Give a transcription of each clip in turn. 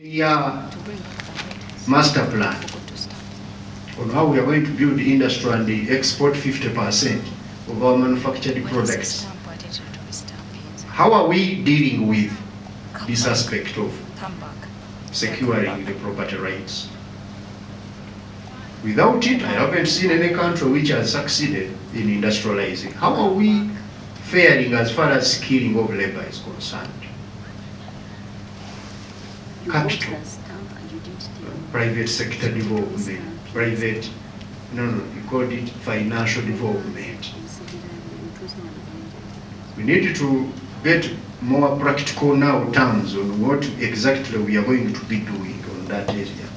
Yeah, master plan on how we are going to build the industry and export 50% of our manufactured products. How are we dealing with this aspect of securing the property rights? Without it, I haven't seen any country which has succeeded in industrializing. How are we faring as far as skilling of labor is concerned? Capital, private sector development, you called it financial development. We need to get more practical now terms on what exactly we are going to be doing on that area.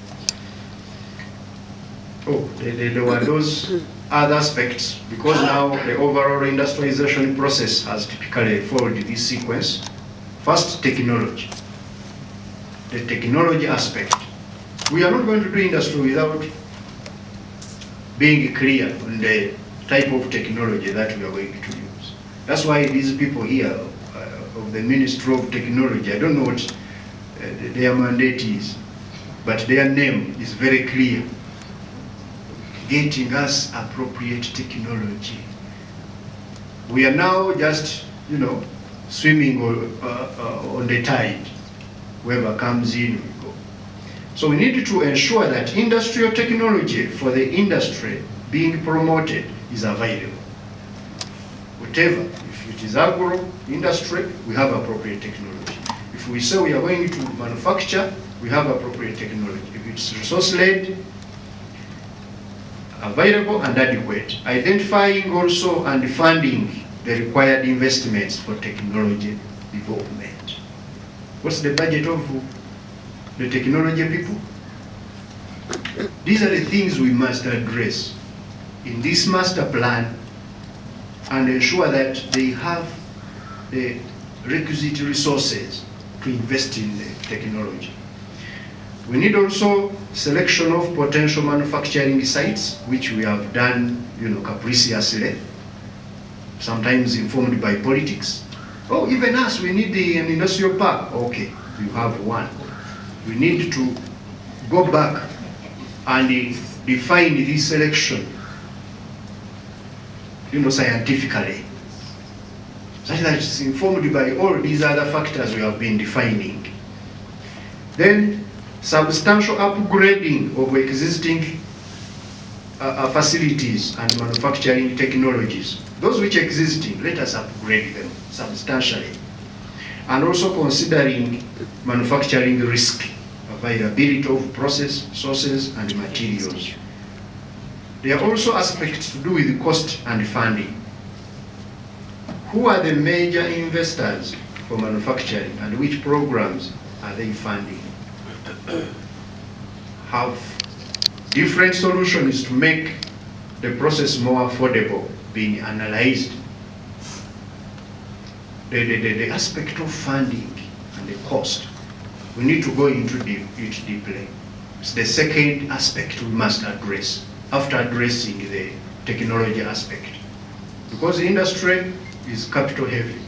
Oh, there were those other aspects, because now the overall industrialization process has typically followed this sequence. First, technology. The technology aspect. We are not going to do industry without being clear on the type of technology that we are going to use. That's why these people here of the Ministry of Technology, I don't know what their mandate is, but their name is very clear. Getting us appropriate technology. We are now just, swimming on the tide. Whoever comes in, we go. So we need to ensure that industrial technology for the industry being promoted is available. Whatever, if it is agro industry, we have appropriate technology. If we say we are going to manufacture, we have appropriate technology. If it's resource-led, available and adequate. Identifying also and funding the required investments for technology development. What's the budget of the technology people? These are the things we must address in this master plan and ensure that they have the requisite resources to invest in the technology. We need also selection of potential manufacturing sites, which we have done, capriciously, sometimes informed by politics. Oh, even us, we need an industrial park. Okay, you have one. We need to go back and define this selection, scientifically, such that it's informed by all these other factors we have been defining. Then, substantial upgrading of existing facilities and manufacturing technologies. Those which existing, let us upgrade them substantially. And also considering manufacturing risk, availability of process, sources, and materials. There are also aspects to do with cost and funding. Who are the major investors for manufacturing and which programs are they funding? Have different solutions to make the process more affordable being analyzed. The aspect of funding and the cost, we need to go into it deeply. It's the second aspect we must address after addressing the technology aspect. Because the industry is capital heavy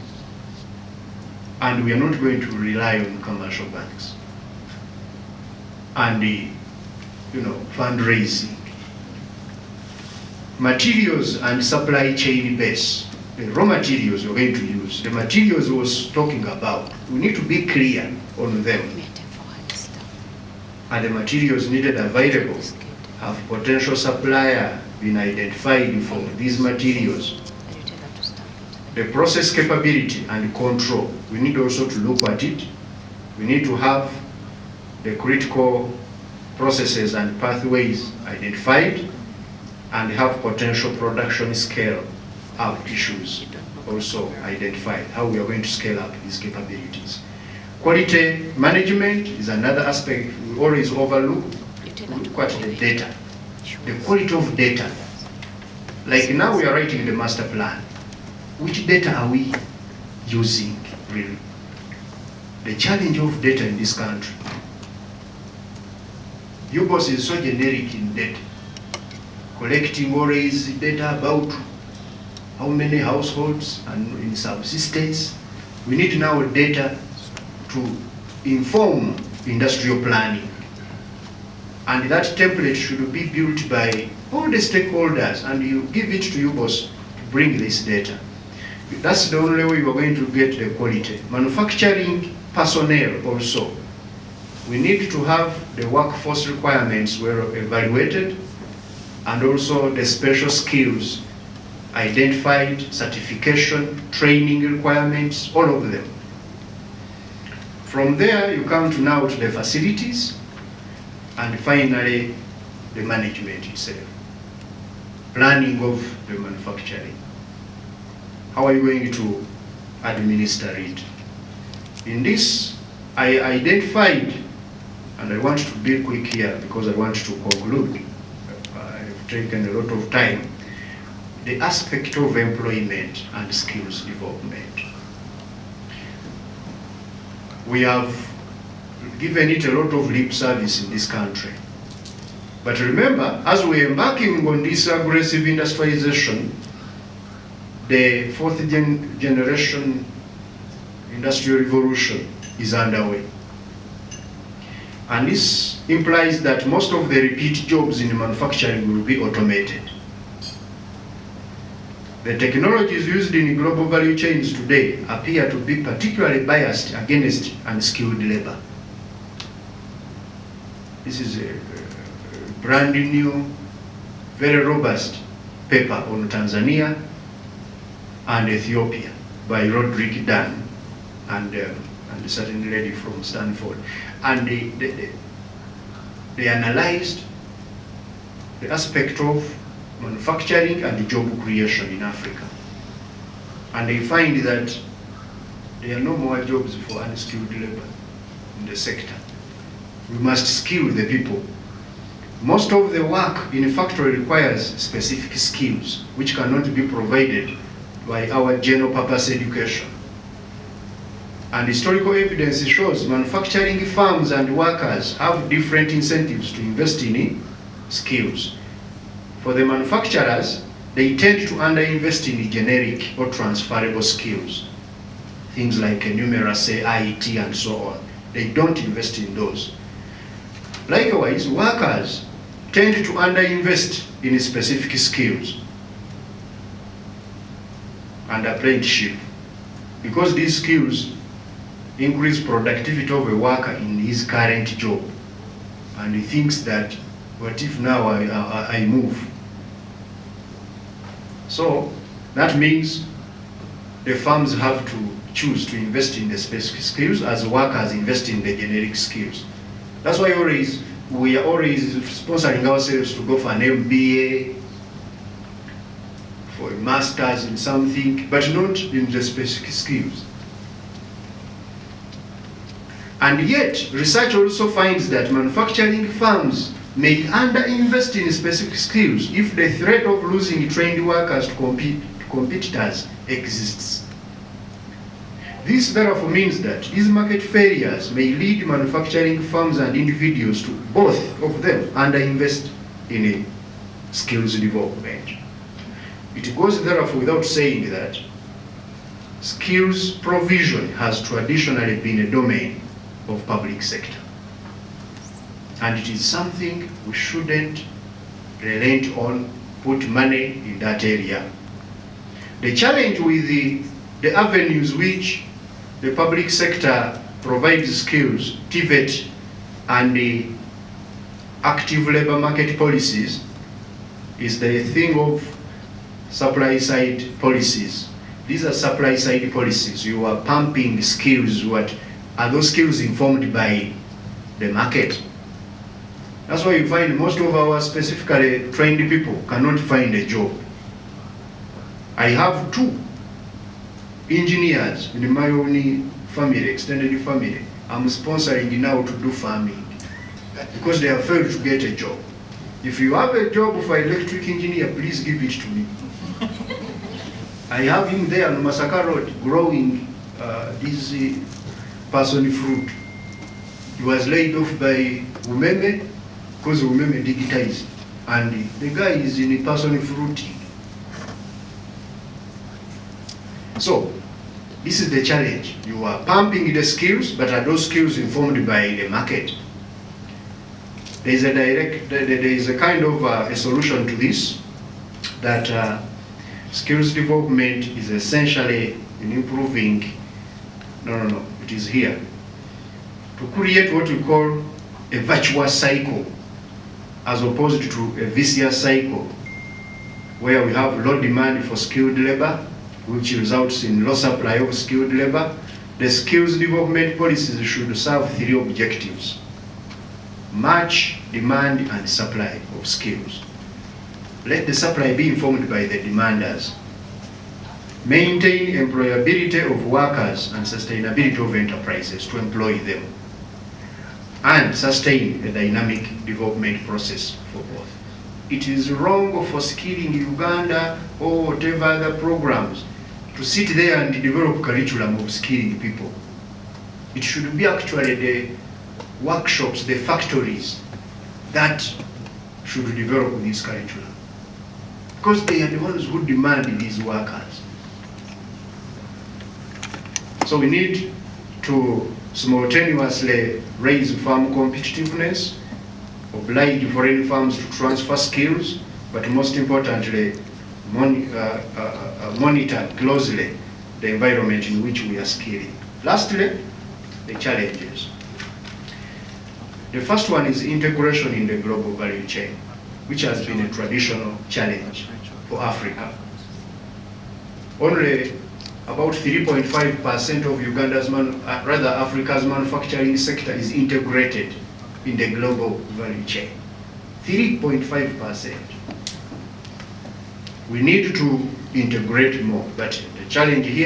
and we are not going to rely on commercial banks. And fundraising. Materials and supply chain base. The raw materials we're going to use, the materials we was talking about, we need to be clear on them. Are the materials needed available? Have potential supplier been identified for these materials? The process capability and control, we need also to look at it. We need to have the critical processes and pathways identified and have potential production scale up issues also identified, how we are going to scale up these capabilities. Quality management is another aspect we always overlook. Look at the data, the quality of data. Like now we are writing the master plan. Which data are we using really? The challenge of data in this country. UBOS is so generic in data. Collecting always data about how many households and in subsistence. We need now data to inform industrial planning. And that template should be built by all the stakeholders, and you give it to you, boss, to bring this data. That's the only way you are going to get the quality. Manufacturing personnel also. We need to have the workforce requirements were evaluated, and also the special skills identified, certification, training requirements, all of them. From there, you come to now to the facilities, and finally, the management itself. Planning of the manufacturing. How are you going to administer it? In this, I identified, and I want to be quick here because I want to conclude. I've taken a lot of time. The aspect of employment and skills development. We have given it a lot of lip service in this country. But remember, as we're embarking on this aggressive industrialization, the fourth generation industrial revolution is underway. And this implies that most of the repeat jobs in manufacturing will be automated. The technologies used in global value chains today appear to be particularly biased against unskilled labor. This is a brand new, very robust paper on Tanzania and Ethiopia by Roderick Dunn and a certain lady from Stanford. And they analyzed the aspect of manufacturing and job creation in Africa. And they find that there are no more jobs for unskilled labor in the sector. We must skill the people. Most of the work in a factory requires specific skills which cannot be provided by our general purpose education. And historical evidence shows manufacturing firms and workers have different incentives to invest in skills. For the manufacturers, they tend to underinvest in generic or transferable skills. Things like numeracy, IT, and so on. They don't invest in those. Likewise, workers tend to underinvest in specific skills and apprenticeship, because these skills increase productivity of a worker in his current job. And he thinks that, what if now I move? So that means the firms have to choose to invest in the specific skills as workers invest in the generic skills. That's why we are always sponsoring ourselves to go for an MBA, for a master's in something, but not in the specific skills. And yet, research also finds that manufacturing firms may underinvest in specific skills if the threat of losing trained workers to competitors exists. This therefore means that these market failures may lead manufacturing firms and individuals to both of them underinvest in skills development. It goes therefore without saying that skills provision has traditionally been a domain of public sector. And it is something we shouldn't relent on, put money in that area. The challenge with the avenues which the public sector provides skills, TVET, and the active labor market policies is the thing of supply side policies. These are supply side policies. You are pumping skills. What are those skills informed by the market? That's why you find most of our specifically trained people cannot find a job. I have 2 engineers in my own family, extended family. I'm sponsoring now to do farming because they have failed to get a job. If you have a job for electric engineer, please give it to me. I have him there on Masaka Road growing this person fruit. He was laid off by Umeme because Umeme digitized, and the guy is in a person fruiting. So This is the challenge. You are pumping the skills, but are those skills informed by the market? There is a kind of a solution to this, that skills development is essentially in improving, it is here, to create what we call a virtuous cycle, as opposed to a vicious cycle, where we have low demand for skilled labor, which results in low supply of skilled labor. The skills development policies should serve three objectives: match demand and supply of skills. Let the supply be informed by the demanders. Maintain employability of workers and sustainability of enterprises to employ them. And sustain a dynamic development process for both. It is wrong for skilling Uganda or whatever other programs to sit there and develop curriculum of skilling people. It should be actually the workshops, the factories that should develop these curriculum, because they are the ones who demand these workers. So we need to simultaneously raise farm competitiveness, oblige foreign firms to transfer skills, but most importantly, monitor closely the environment in which we are skilling. Lastly, the challenges. The first one is integration in the global value chain, which has been a traditional challenge for Africa. Only about 3.5% of Uganda's, Africa's manufacturing sector is integrated in the global value chain. 3.5%. We need to integrate more, but the challenge here is